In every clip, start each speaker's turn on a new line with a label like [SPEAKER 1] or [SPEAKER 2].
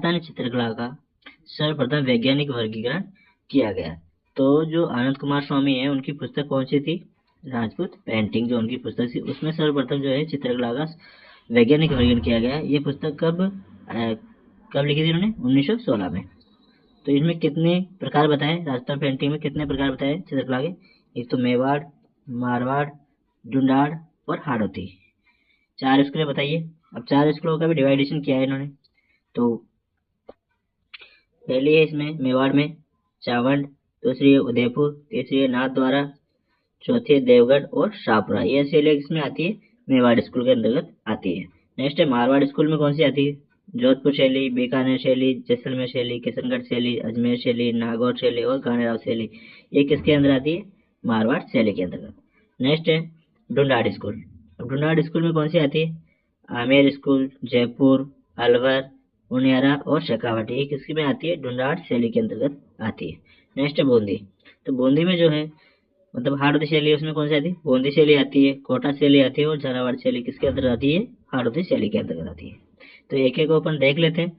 [SPEAKER 1] राजस्थानी चित्रकला का सर्वप्रथम वैज्ञानिक वर्गीकरण किया गया। तो जो आनंद कुमार स्वामी है उनकी पुस्तक कौन सी थी? राजपूत पेंटिंग, जो उनकी पुस्तक थी उसमें सर्वप्रथम जो है चित्रकला का वैज्ञानिक वर्गीकरण किया गया। ये पुस्तक कब लिखी थी उन्होंने? 1916 में। तो इसमें कितने प्रकार बताए? राजस्थान पेंटिंग में कितने प्रकार बताए चित्रकला के? एक तो मेवाड़, मारवाड़, ढूंढाड़ और हाड़ौती। 4 स्कूलें बताइए। अब 4 स्कूलों का भी डिवाइडेशन किया है इन्होंने। तो पहली है इसमें मेवाड़ में चावंड, दूसरी है उदयपुर, तीसरी है नाथद्वारा, चौथी है देवगढ़ और शाहपुरा। ये शैली इसमें आती है, मेवाड़ स्कूल के अंतर्गत आती है। नेक्स्ट है मारवाड़ स्कूल में कौन सी आती है? जोधपुर शैली, बीकानेर शैली, जैसलमेर शैली, किशनगढ़ शैली, अजमेर शैली, नागौर शैली और गानेराव शैली। ये किसके अंदर आती है? मारवाड़ शैली के अंतर्गत। नेक्स्ट है ढूंढाड़ स्कूल। अब ढूंढाड़ स्कूल में कौन सी आती है? आमेर स्कूल, जयपुर, अलवर, उनियारा और शेखावाटी। ये किसकी में आती है? ढूंढाड़ शैली के अंतर्गत आती है। नेक्स्ट है बूंदी। तो बूंदी में जो है मतलब हाड़ौती शैली, उसमें कौन सी आती है? बूंदी शैली आती है, कोटा शैली आती है और झालावाड़ शैली किसके अंतर्गत आती है? हाड़ौती शैली के अंतर्गत आती है। तो एक एक अपन देख लेते हैं।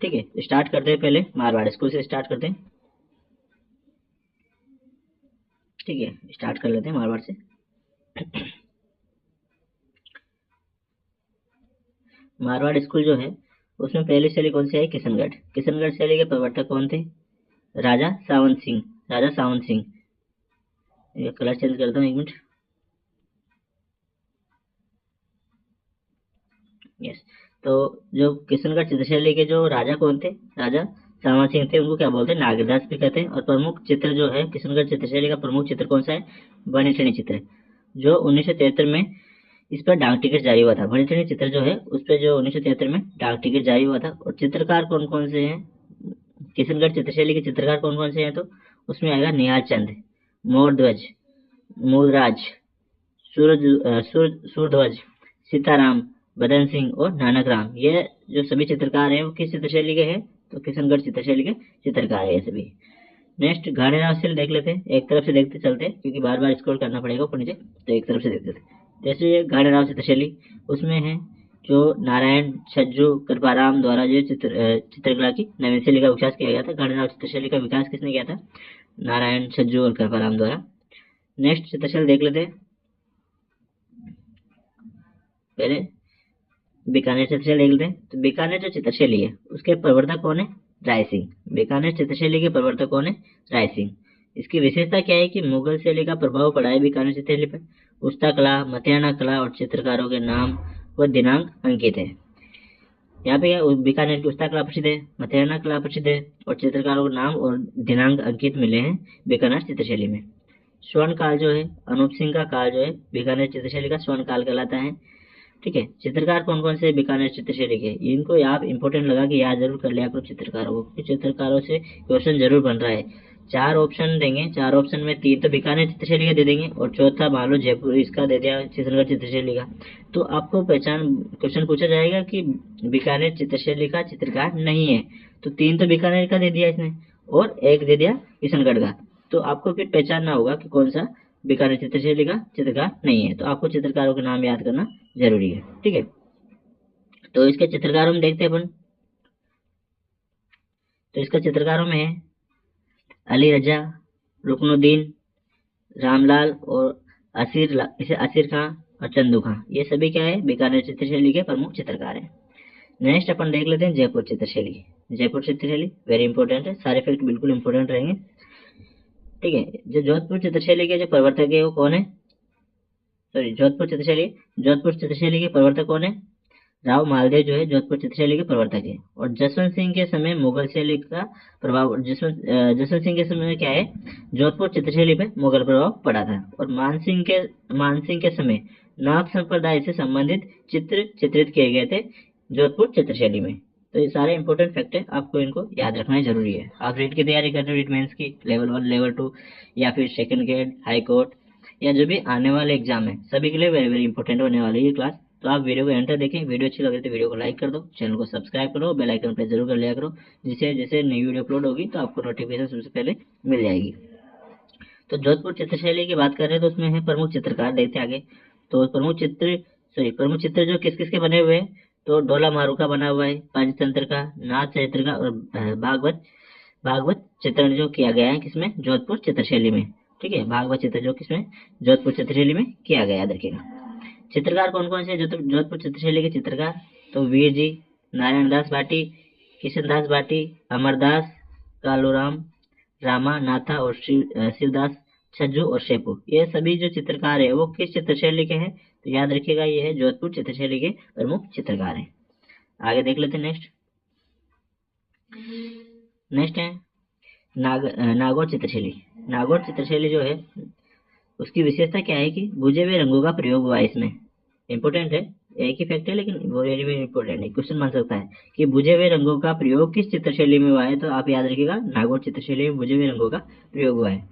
[SPEAKER 1] ठीक है, स्टार्ट करते हैं। पहले मारवाड़ स्कूल से स्टार्ट करते हैं। ठीक है, स्टार्ट कर लेते हैं मारवाड़ से। मारवाड़ स्कूल जो है उसमें पहली शैली कौन सी आई? किशनगढ़। किशनगढ़ शैली के प्रवर्तक कौन थे? राजा सावंत सिंह। राजा सावंत सिंह। ये कलर चेंज करता हूँ, एक मिनट। यस। तो जो किशनगढ़ चित्रशैली के जो राजा कौन थे? राजा सावंत सिंह थे। उनको क्या बोलते हैं? नागदास भी कहते हैं। और प्रमुख चित्र जो है किशनगढ़ चित्रशैली का प्रमुख चित्र कौन सा है? बनीठनी चित्र, जो 1973 में इस पर डाक टिकट जारी हुआ था। बनीठनी चित्र जो है उस पर जो 1973 में डाक टिकट जारी हुआ था। और चित्रकार कौन कौन से हैं किशनगढ़ चित्रशैली के? चित्रकार कौन कौन से हैं? तो उसमें आएगा निहाल चंद, मोरध्वज, मूलराज, सूरध्वज, सीताराम, बदन सिंह और नानक राम। ये जो सभी चित्रकार हैं वो किस चित्रशैली के हैं? तो किशनगढ़ चित्रशैली के चित्रकार है ये सभी। नेक्स्ट घाणेराव शैली देख लेते हैं। एक तरफ से देखते चलते हैं क्योंकि बार बार स्क्रॉल करना पड़ेगा ऊपर नीचे, तो एक तरफ से देखते थे। जैसे ये घाणेराव चित्रशैली, उसमें है जो नारायण छज्जू कृपाराम द्वारा जो चित्रकला की नवीन शैली का विकास किया गया था। घाणेराव चित्रशैली का विकास किसने किया था? नारायण छज्जू और कृपाराम द्वारा। नेक्स्ट चित्रशैली देख लेते हैं। पहले बीकानेर चित्रशैली देख लेते हैं। तो बीकानेर जो चित्रशैली है उसके प्रवर्तक कौन है? राय सिंह। बीकानेर चित्रशैली के प्रवर्तक कौन है? राय सिंह। इसकी विशेषता क्या है कि मुगल शैली का प्रभाव पड़ा है बीकानेर चित्रशैली पर। उस्ता कला, मतियाना कला और चित्रकारों के नाम व दिनांक अंकित है। यहाँ पे बीकानेर की उस्ता कला प्रसिद्ध है, मतियाना कला प्रसिद्ध है और चित्रकारों के नाम और दिनांक अंकित मिले हैं बीकानेर चित्रशैली में। स्वर्ण काल जो है अनूप सिंह का काल जो है बीकानेर चित्रशैली का स्वर्ण काल कहलाता है। ठीक है, चित्रकार कौन कौन से बीकानेर चित्रशैली के? इनको आप इंपॉर्टेंट लगा कि याद जरूर कर लिया करो चित्रकारों को। चित्रकारों से क्वेश्चन जरूर बन रहा है। 4 ऑप्शन देंगे, 4 ऑप्शन में 3 तो बीकानेर चित्रशैली का दे देंगे और चौथा मान लो जयपुर इसका दे दिया किशनगढ़ चित्रशैली का। तो आपको पहचान क्वेश्चन पूछा जाएगा कि बीकानेर चित्रशैली का चित्रकार नहीं है, तो 3 तो बीकानेर का दे दिया इसने और 1 दे दिया किशनगढ़ का। तो आपको फिर पहचानना होगा कि कौन सा बीकानेर चित्रशैली का चित्रकार नहीं है। तो आपको चित्रकारों के नाम याद करना जरूरी है। ठीक है, तो इसके चित्रकारों में देखते हैं अपन। तो इसका चित्रकारों में है अली रजा, रुकनुद्दीन, रामलाल और असीर खां और चंदू खां। ये सभी क्या है? बीकानेर चित्रशैली के प्रमुख चित्रकार हैं। नेक्स्ट अपन देख लेते हैं जयपुर चित्रशैली। जयपुर चित्रशैली वेरी इंपॉर्टेंट है, सारे फैक्ट बिल्कुल इंपॉर्टेंट रहेंगे। ठीक है, जो जोधपुर चित्रशैली के जो प्रवर्तक है वो कौन है? सॉरी, जोधपुर चित्रशैली के प्रवर्तक कौन है? राव मालदेव जो है जोधपुर चित्रशैली के प्रवर्तक है। और जसवंत सिंह के समय मुगल शैली का प्रभाव, जसवंत सिंह के समय में क्या है? जोधपुर चित्रशैली पे मुगल प्रभाव पड़ा था। और मान सिंह के समय नाथ संप्रदाय से संबंधित चित्र चित्रित किए गए थे जोधपुर चित्रशैली में। तो ये सारे इंपॉर्टेंट फैक्ट है, आपको इनको याद रखना जरूरी है। आप रीट की तैयारी कर रहे हो, रीट मेंस की लेवल 1 लेवल 2 या फिर सेकंड ग्रेड, हाई कोर्ट या जो भी आने वाले एग्जाम है सभी के लिए वेरी वेरी इंपॉर्टेंट होने वाली है ये क्लास। तो आप वीडियो को एंड तक देखें। वीडियो अच्छी लगे तो वीडियो को लाइक कर दो, चैनल को सब्सक्राइब करो, बेल आइकन प्रेस जरूर कर लिया करो, जिससे जैसे नई वीडियो अपलोड होगी तो आपको नोटिफिकेशन सबसे पहले मिल जाएगी। तो जोधपुर चित्रशैली की बात कर रहे हैं तो उसमें है प्रमुख चित्रकार, देखते आगे। तो प्रमुख चित्र जो किस किस के बने हुए हैं? तो डोला मारू का बना हुआ है, पंचतंत्र का, नाथ चरित्र का और भागवत चित्रण जो किया गया है किसमें, जोधपुर चित्रशैली में। ठीक है, भागवत चित्र जो किसमें, जोधपुर चित्रशैली में किया गया, याद रखिएगा। चित्रकार कौन कौन से जोधपुर चित्रशैली के चित्रकार, तो वीर जी, नारायण दास भाटी, किशन दास भाटी, अमरदास, कालूराम, रामा, नाथा और शिवदास छज्जू और शेपू, ये सभी जो चित्रकार है वो किस चित्रशैली के हैं, तो याद रखिएगा ये है जोधपुर चित्रशैली के प्रमुख चित्रकार हैं। आगे देख लेते हैं नेक्स्ट है नागौर चित्रशैली। नागौर चित्रशैली जो है उसकी विशेषता क्या है कि बुझे हुए रंगों का प्रयोग हुआ है इसमें। इंपोर्टेंट है, एक ही फैक्ट है लेकिन वो वेरी वेरी इंपोर्टेंट है, क्वेश्चन बन सकता है कि बुझे हुए रंगों का प्रयोग किस चित्रशैली में हुआ है, तो आप याद रखिएगा नागौर चित्रशैली में बुझे हुए रंगों का प्रयोग हुआ है।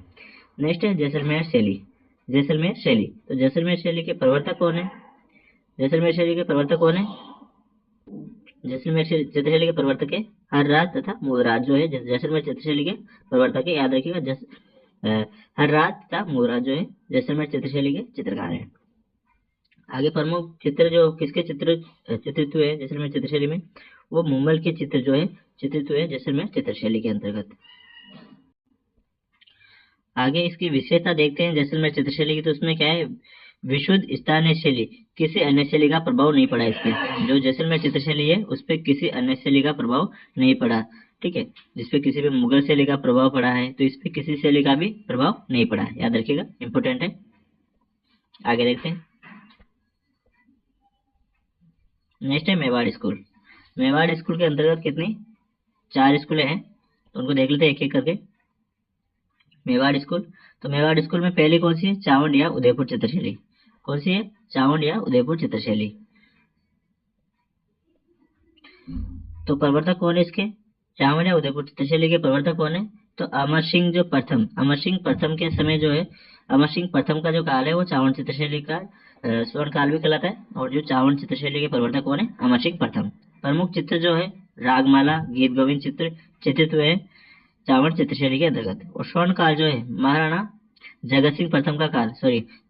[SPEAKER 1] नेक्स्ट है जैसलमेर शैली। जैसलमेर शैली, तो जैसलमेर शैली के प्रवर्तक कौन है, जैसलमेर शैली के प्रवर्तक कौन है, जैसलमेर चित्रशैली के प्रवर्तक है हरराज तथा मूलराज, जो है जैसलमेर चित्रशैली के प्रवर्तक है, याद रखिएगा हरराज तथा मूलराज जो है जैसलमेर चित्रशैली के चित्रकार है। आगे प्रमुख चित्र जो किसके चित्रित हुए जैसलमेर चित्रशैली में, वो मुम्मल के चित्र जो है चित्रित हुए जैसलमेर चित्रशैली के अंतर्गत। आगे इसकी विशेषता देखते हैं जैसलमेर चित्रशैली की, तो उसमें क्या है, विशुद्ध स्थानीय शैली, किसी अन्य शैली का प्रभाव नहीं पड़ा इस पे, जो जैसलमेर चित्रशैली है उस पर किसी अन्य शैली का प्रभाव नहीं पड़ा। ठीक है, जिसपे किसी पे मुगल शैली का प्रभाव पड़ा है तो इस पे किसी शैली का भी प्रभाव नहीं पड़ा, याद रखिएगा, इंपोर्टेंट है। आगे देखते हैं नेक्स्ट है मेवाड़ स्कूल। मेवाड़ स्कूल के अंतर्गत कितनी 4 स्कूलें हैं, तो उनको देख लेते हैं एक एक करके। मेवाड़ स्कूल, तो मेवाड़ स्कूल में पहली कौन सी है, चावंड या उदयपुर चित्रशैली। कौन सी है, चावंड या उदयपुर चित्रशैली। तो प्रवर्तक कौन है इसके, चावंड या उदयपुर चित्रशैली के प्रवर्तक कौन है, तो अमर सिंह जो प्रथम, अमर सिंह प्रथम के समय जो है, अमर सिंह प्रथम का जो काल है वो चावंड चित्रशैली का स्वर्ण काल भी कहलाता है, और जो चावंड चित्रशैली के प्रवर्तक कौन है, अमर सिंह प्रथम। प्रमुख चित्र जो है रागमाला, गीत गोविंद चित्र चित्रित हुए चावंड चित्रशैली के अंतर्गत। और स्वर्ण काल जो है महाराणा जगत सिंह प्रथम का काल,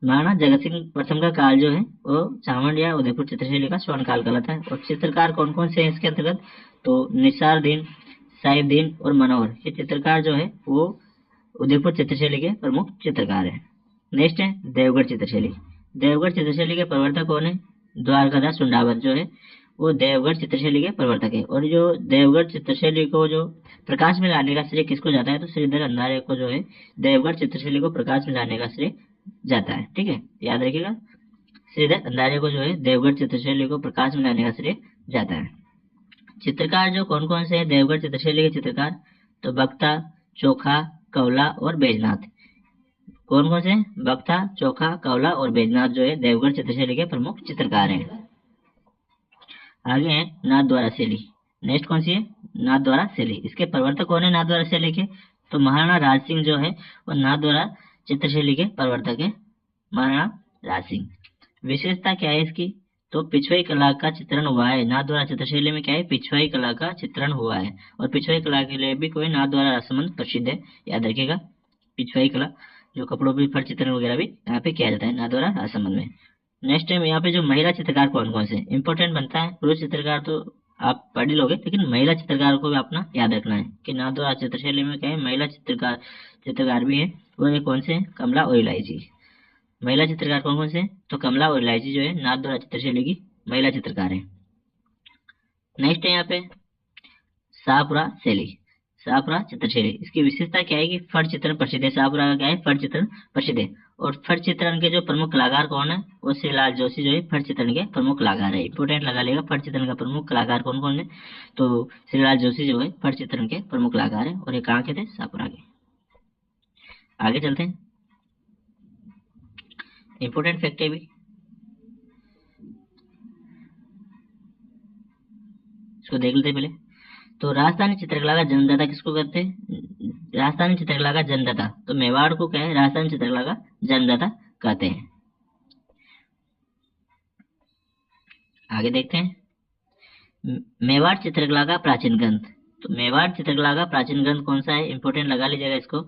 [SPEAKER 1] महाराणा जगत सिंह प्रथम का काल जो है वो चावंड या उदयपुर चित्रशैली का स्वर्ण काल कहलाता है। और चित्रकार कौन कौन से हैं इसके अंतर्गत, तो निसारुद्दीन, साहिबुद्दीन और मनोहर, ये चित्रकार जो है वो उदयपुर चित्रशैली के प्रमुख चित्रकार हैं। नेक्स्ट है देवगढ़ चित्रशैली। देवगढ़ चित्रशैली के प्रवर्तक कौन है, द्वारकादास सुंडावत जो है वो देवगढ़ चित्रशैली के प्रवर्तक है। और जो देवगढ़ चित्रशैली को जो प्रकाश में लाने का श्रेय किसको जाता है, तो श्रीधर अंधारे को जो है देवगढ़ चित्रशैली को प्रकाश में लाने का श्रेय जाता है। ठीक है, याद रखिएगा, श्रीधर अंधारे को जो है देवगढ़ चित्रशैली को प्रकाश में लाने का श्रेय जाता है। चित्रकार जो कौन कौन से हैं देवगढ़ चित्रशैली के चित्रकार, तो बख्ता, चोखा, कौला और बैजनाथ। कौन कौन से, बख्ता, चोखा, कौला और बैजनाथ जो है देवगढ़ चित्रशैली के प्रमुख चित्रकार हैं। आगे है नाथद्वारा शैली। नेक्स्ट कौन सी है, नाथद्वारा शैली। इसके प्रवर्तक कौन है नाथद्वारा शैली के, तो महाराणा राज सिंह जो है वो नाथद्वारा चित्रशैली के प्रवर्तक है, महाराणा राज सिंह। विशेषता क्या है इसकी, तो पिछवाई कला का चित्रण हुआ है नाथद्वारा चित्रशैली में, क्या है, पिछवाई कला का चित्रण हुआ है। और पिछवाई कला के लिए भी कोई नाथद्वारा राजसमंद प्रसिद्ध है, याद रखिएगा, पिछवाई कला जो कपड़ों पर फट चित्रण वगैरह भी यहाँ पे किया जाता है नाथद्वारा राजसमंद में। नेक्स्ट टाइम यहाँ पे जो महिला चित्रकार कौन कौन से इंपोर्टेंट बनता है, पुरुष चित्रकार तो आप पढ़ ही लोगे, लेकिन महिला चित्रकार को भी अपना याद रखना है कि नाथद्वारा चित्रशैली में क्या है, महिला चित्रकार भी है। वो ये कौन से, कमला और इलायची। महिला चित्रकार कौन कौन से, तो कमला और इलायची जो है नाथद्वारा चित्रशैली की महिला चित्रकार है। नेक्स्ट है यहाँ पे शाहपुरा शैली, शाहपुरा चित्रशैली। इसकी विशेषता क्या है कि फट चित्रण प्रसिद्ध है, शाहपुरा का क्या है, फट चित्रण प्रसिद्ध है। और फट चित्रण के जो प्रमुख कलाकार कौन है, वो श्रीलाल जोशी जो है फट चित्रण के प्रमुख कलाकार है। इंपोर्टेंट लगा लेगा, फट चित्रण का प्रमुख कलाकार कौन कौन है, तो श्रीलाल जोशी जो है फट चित्रण के प्रमुख कलाकार है। और ये कहाँ के थे, शाहपुरा के। आगे चलते हैं, इंपोर्टेंट फैक्ट है भी, इसको देख लेते पहले। तो राजस्थानी चित्रकला का जन्मदाता किसको कहते हैं, राजस्थानी चित्रकला का जन्मदाता, तो मेवाड़ को क्या है, राजस्थानी चित्रकला का जन्मदाता कहते हैं। आगे देखते हैं मेवाड़ चित्रकला का प्राचीन ग्रंथ। तो मेवाड़ चित्रकला का प्राचीन ग्रंथ कौन सा है, इंपोर्टेंट लगा लीजिएगा इसको,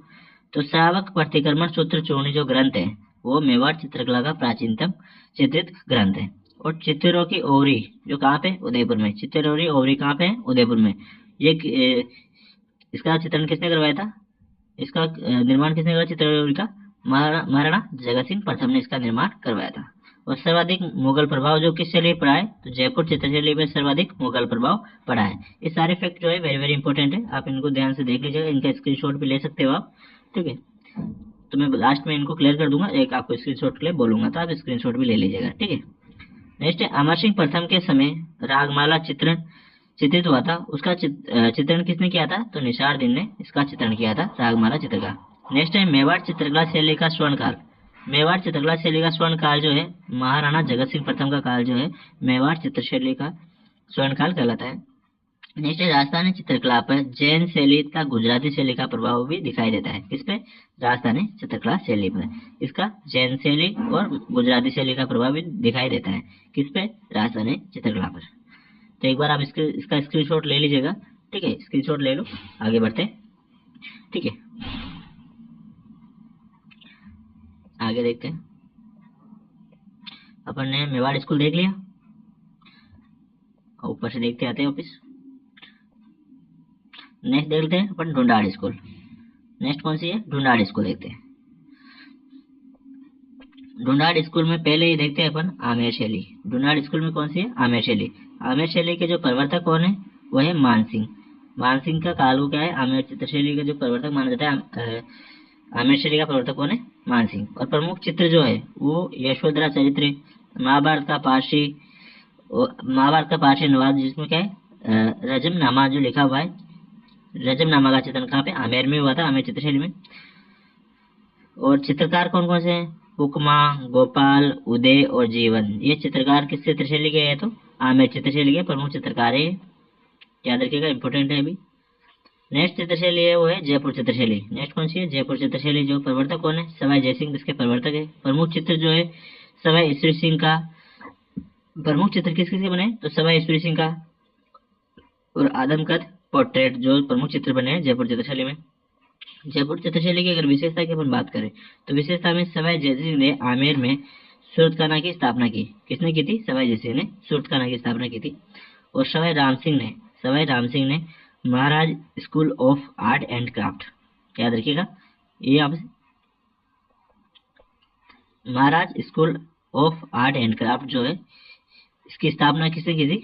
[SPEAKER 1] तो श्रावक प्रतिक्रमण सूत्र चूर्ण जो ग्रंथ है वो मेवाड़ चित्रकला का प्राचीनतम चित्रित ग्रंथ है। और चित्तौरी ओवरी जो कहाँ पे, उदयपुर में। चित्तौरी ओवरी कहाँ पे है, उदयपुर में। ये इसका चित्रण किसने करवाया था, इसका निर्माण किसने करवाया चित्तौरी का, महाराणा जगत सिंह प्रथम ने इसका निर्माण करवाया था। और सर्वाधिक मुगल प्रभाव जो किस शैली पड़ा है, तो जयपुर चित्रशैली में सर्वाधिक मुगल प्रभाव पड़ा है। ये सारे फैक्ट जो है वेरी वेरी इंपॉर्टेंट है, आप इनको ध्यान से देख लीजिएगा, इनका स्क्रीनशॉट भी ले सकते हो आप, ठीक है। तो मैं लास्ट में इनको क्लियर कर दूंगा, एक आपको स्क्रीनशॉट के लिए बोलूंगा, तो आप स्क्रीनशॉट भी ले लीजिएगा, ठीक है। नेक्स्ट है, अमर सिंह प्रथम के समय रागमाला चित्रण चित्रित हुआ था, उसका चित्रण किसने किया था, तो निसार ने इसका चित्रण किया था, रागमाला चित्र का। नेक्स्ट है, मेवाड़ चित्रकला शैली का स्वर्ण काल। मेवाड़ चित्रकला शैली का स्वर्ण काल जो है महाराणा जगत सिंह प्रथम का काल जो है मेवाड़ चित्रशैली का स्वर्ण काल कहलाता है। नेक्स्ट है, राजस्थानी चित्रकला पर जैन शैली का गुजराती शैली का प्रभाव भी दिखाई देता है। किस पे, राजस्थानी चित्रकला शैली पर इसका जैन शैली और गुजराती शैली का प्रभाव भी दिखाई देता है। किस पे, राजस्थानी चित्रकला पर। तो एक बार आप इसका स्क्रीनशॉट ले लीजिएगा, ठीक है, स्क्रीनशॉट ले लो, आगे बढ़ते हैं, ठीक है। आगे देखते हैं, अपन ने मेवाड़ स्कूल देख लिया, ऊपर से देखते आते हैं ऑफिस। नेक्स्ट देखते हैं अपन ढूंढाड़ स्कूल। नेक्स्ट कौन सी है, ढूंढाड़ स्कूल देखते हैं। ढूंढाड़ स्कूल में पहले ही देखते हैं अपन आमेर शैली। ढूंढाड़ स्कूल में कौन सी है, आमेर शैली। आमेर शैली के जो प्रवर्तक कौन है, वो है मानसिंह। मानसिंह का काल को क्या है, आमेर चित्रशैली का जो प्रवर्तक माना जाता है, आमेर शैली का प्रवर्तक कौन है, मानसिंह। और प्रमुख चित्र जो है वो यशोधरा चरित्र, महाभारत का पारसी अनुवाद, जिसमें क्या है रजमनामा जो लिखा हुआ है, रजमनामा का चित्रण कहाँ पे, आमेर में हुआ था, आमेर चित्रशैली में। और चित्रकार कौन कौन से हैं, हुक्मा, गोपाल, उदय और जीवन। ये चित्रकार किस चित्रशैली के हैं, तो आमेर चित्रशैली के प्रमुख चित्रकार है, याद रखिएगा, इंपोर्टेंट है अभी। नेक्स्ट चित्रशैली है वो है जयपुर चित्रशैली। नेक्स्ट कौन सी है, जयपुर चित्रशैली। जो प्रवर्तक कौन है, सवाई जयसिंह इसके प्रवर्तक है। प्रमुख चित्र जो है सवाई ईश्वरी सिंह का, प्रमुख चित्र किस किसके बने, तो सवाई ईश्वरी सिंह का और आदमकद पोर्ट्रेट जो प्रमुख चित्र बने हैं जयपुर चित्रशैली में। जयपुर चित्रशैली की अगर विशेषता की अपन बात करें, तो विशेषता में सवाई जयसिंह ने आमेर में सूरतखाना की स्थापना की। किसने की थी, सवाई जयसिंह ने सूरतखाना की स्थापना की थी। और सवाई राम सिंह ने Maharaj school of art and craft, याद रखिएगा, ये आप Maharaj school of art and craft जो है इसकी स्थापना किसने की थी,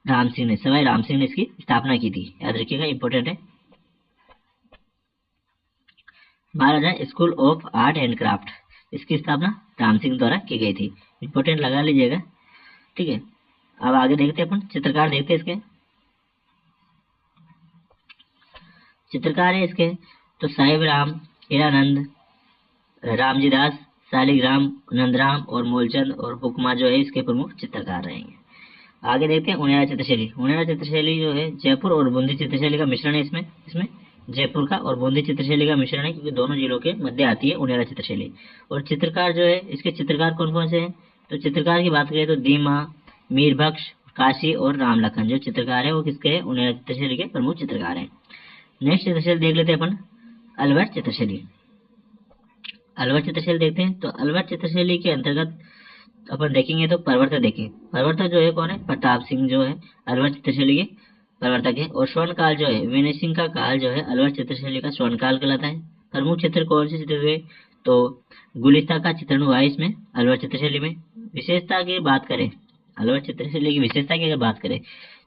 [SPEAKER 1] राम सिंह ने, सवाई राम सिंह ने इसकी स्थापना की थी, याद रखिएगा, इंपॉर्टेंट है। Maharaja school of art and craft, इसकी स्थापना राम सिंह द्वारा की गई थी, इंपॉर्टेंट लगा लीजिएगा, ठीक है। अब आगे देखते हैं अपन चित्रकार, देखते हैं इसके चित्रकार है इसके, तो साहिब राम, हीरानंद, रामजी दास, शालिग्राम, नंदराम और मूलचंद और हुक्मा जो है इसके प्रमुख चित्रकार रहेंगे। आगे देखते हैं उनियारा चित्रशैली। उनियारा चित्रशैली जो है जयपुर और बूंदी चित्रशैली का मिश्रण है। इसमें जयपुर का और बूंदी चित्रशैली का मिश्रण है, क्योंकि दोनों जिलों के मध्य आती है उनियारा चित्रशैली। और चित्रकार जो है इसके चित्रकार कौन कौन से हैं, तो चित्रकार की बात करें तो दीमा, मीरबख्श, काशी और राम लखन जो चित्रकार है वो किसके हैं, उनियारा चित्रशैली के प्रमुख चित्रकार हैं। नेक्स्ट चित्रशैली देख लेते हैं अपन अलवर चित्रशैली। अलवर चित्रशैली देखते हैं, तो अलवर चित्रशैली के अंतर्गत अपन देखेंगे तो प्रवर्तक देखें, प्रवर्तक जो है कौन है, प्रताप सिंह जो है अलवर चित्रशैली के प्रवर्तक है। और स्वर्ण काल जो है विनय सिंह का काल जो है अलवर चित्रशैली का स्वर्ण काल कहलाता है। प्रमुख चित्र कौन से चित्र हुए, तो गुलिस्ता का चित्रण हुआ है इसमें अलवर चित्रशैली में। विशेषता की बात करें, अलवर चित्रशैली की विशेषता की अगर बात करें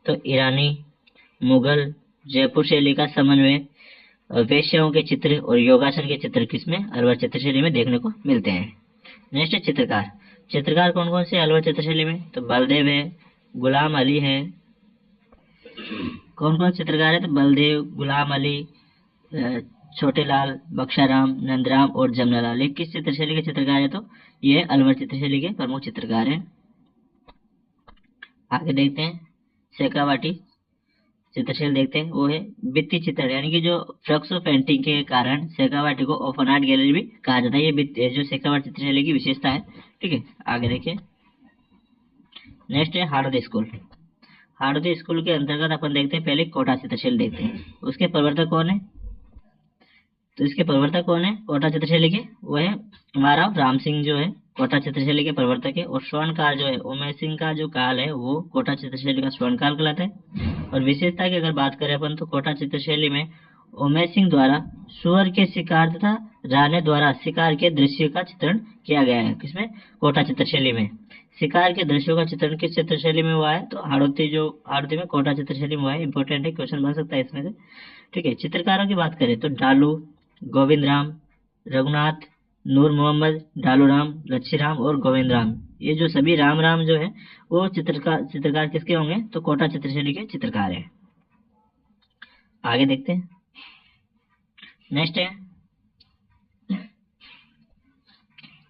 [SPEAKER 1] तो ईरानी, मुगल, जयपुर शैली का समन्वय, वेश्याओं के चित्र और योगासन के चित्र किसमें, अलवर चित्रशैली में देखने को मिलते हैं। नेक्स्ट है चित्रकार। चित्रकार कौन कौन से अलवर चित्रशैली में, तो बलदेव है, गुलाम अली है। कौन कौन चित्रकार है, तो बलदेव, गुलाम अली, छोटे लाल, बख्शाराम, नंदराम और जमनालाल। ये किस चित्रशैली के चित्रकार है, तो ये अलवर चित्रशैली के प्रमुख चित्रकार हैं। आगे देखते हैं शेखावाटी चित्रशैली देखते हैं, वो है भित्ति चित्रण, यानी कि जो फ्लक्स पेंटिंग के कारण शेखावाटी को ओपन आर्ट गैलरी भी कहा जाता है। ये जो शेखावाटी चित्रशैली की विशेषता है, ठीक है। आगे देखिए नेक्स्ट है हाड़ौती स्कूल। हाड़ौती स्कूल के अंतर्गत अपन देखते हैं पहले कोटा चित्रशैली देखते हैं, उसके प्रवर्तक कौन है, तो इसके प्रवर्तक कौन है कोटा चित्रशैली के, वो है महाराव राम सिंह जो है कोटा चित्रशैली के प्रवर्तक है। और स्वर्णकाल जो है उमेश सिंह का जो काल है वो कोटा चित्रशैली का स्वर्णकाल कहलाता है। और विशेषता की अगर बात करें अपन तो कोटा चित्रशैली में उमेश सिंह द्वारा सुअर के शिकार तथा राणे द्वारा शिकार के दृश्य का चित्रण किया गया है। किसमें? कोटा चित्रशैली में। शिकार के दृश्यों का चित्रण किस चित्रशैली में हुआ है? तो हाड़ौती में कोटा चित्रशैली में हुआ है। इंपॉर्टेंट है, क्वेश्चन बन सकता है इसमें से। ठीक है, चित्रकारों की बात करें तो डालू, गोविंद राम, रघुनाथ, नूर मोहम्मद, डालू राम, लच्छी राम और गोविंद राम, ये जो सभी राम जो है वो चित्रकार किसके होंगे? तो कोटा चित्रशैली के चित्रकार हैं। आगे देखते हैं। नेक्स्ट है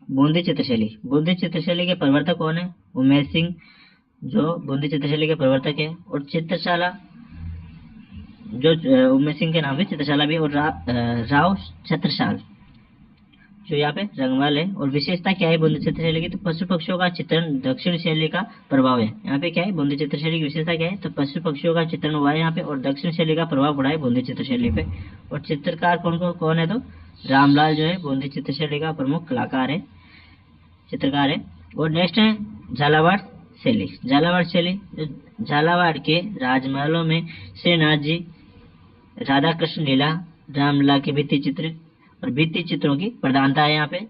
[SPEAKER 1] बूंदी चित्रशैली। बूंदी चित्रशैली के प्रवर्तक कौन है? उमेश सिंह जो बूंदी चित्रशैली के प्रवर्तक है। और चित्रशाला जो उमेश सिंह के नाम से चित्रशाला भी, और राव छत्रसाल जो यहाँ पे रंगवाल है। और विशेषता क्या है बूंदी चित्रशैली की? तो पशु पक्षियों का चित्रण दक्षिण शैली का प्रभाव है। यहाँ पे क्या है बूंदी चित्रशैली की विशेषता क्या है? तो पशु पक्षियों का चित्रण हुआ है यहाँ पे, और दक्षिण शैली का प्रभाव पड़ा है बूंदी चित्रशैली पे। और चित्रकार कौन है? तो रामलाल जो है बूंदी चित्रशैली का प्रमुख कलाकार है, चित्रकार है। और नेक्स्ट है झालावाड़ शैली। झालावाड़ शैली, झालावाड़ के राजमहलों में श्रीनाथ जी, राधा कृष्ण लीला, रामलला के भित्ति चित्र और भित्ति चित्रों की प्रधानता है यहाँ पे।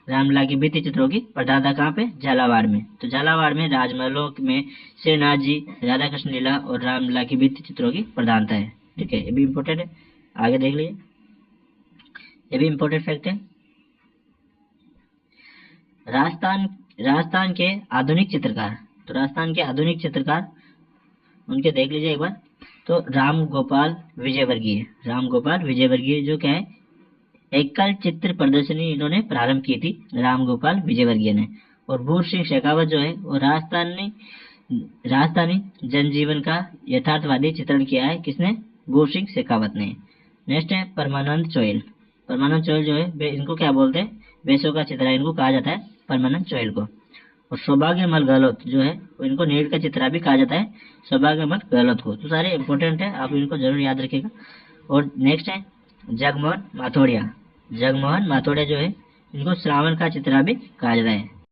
[SPEAKER 1] रामलला की भित्ति चित्रों की प्रधानता कहाँ पे? झालावाड़ में। तो झालावाड़ में राजमहलों में श्रीनाथ जी, राधा कृष्ण लीला और रामलला की भित्ति चित्रों की प्रधानता है। ठीक है, ये भी इम्पोर्टेंट है, आगे देख लीजिए, ये भी इम्पोर्टेंट फैक्ट है। राजस्थान के आधुनिक चित्रकार, तो राजस्थान के आधुनिक चित्रकार उनके देख लीजिए एक बार। तो राम गोपाल विजयवर्गीय जो क्या है, एकल चित्र प्रदर्शनी इन्होंने प्रारंभ की थी, राम गोपाल विजयवर्गीय ने। और भूर सिंह शेखावत जो है वो राजस्थानी जनजीवन का यथार्थवादी चित्रण किया है। किसने? भूर सिंह शेखावत ने। नेक्स्ट है परमानंद चोइल। परमानंद चोइल जो है इनको क्या बोलते हैं? वेशों का चित्रा इनको कहा जाता है, परमानंद चोइल को। और सौभाग्यमल गहलोत जो है इनको नीड़ का चित्रा भी कहा जाता है, सौभाग्यमल गहलोत को। तो सारे इंपॉर्टेंट है, आप इनको जरूर याद रखिएगा। और नेक्स्ट है जगमोहन माथोड़िया जो है इनको श्रावण का चित्रा भी कहा जाता है।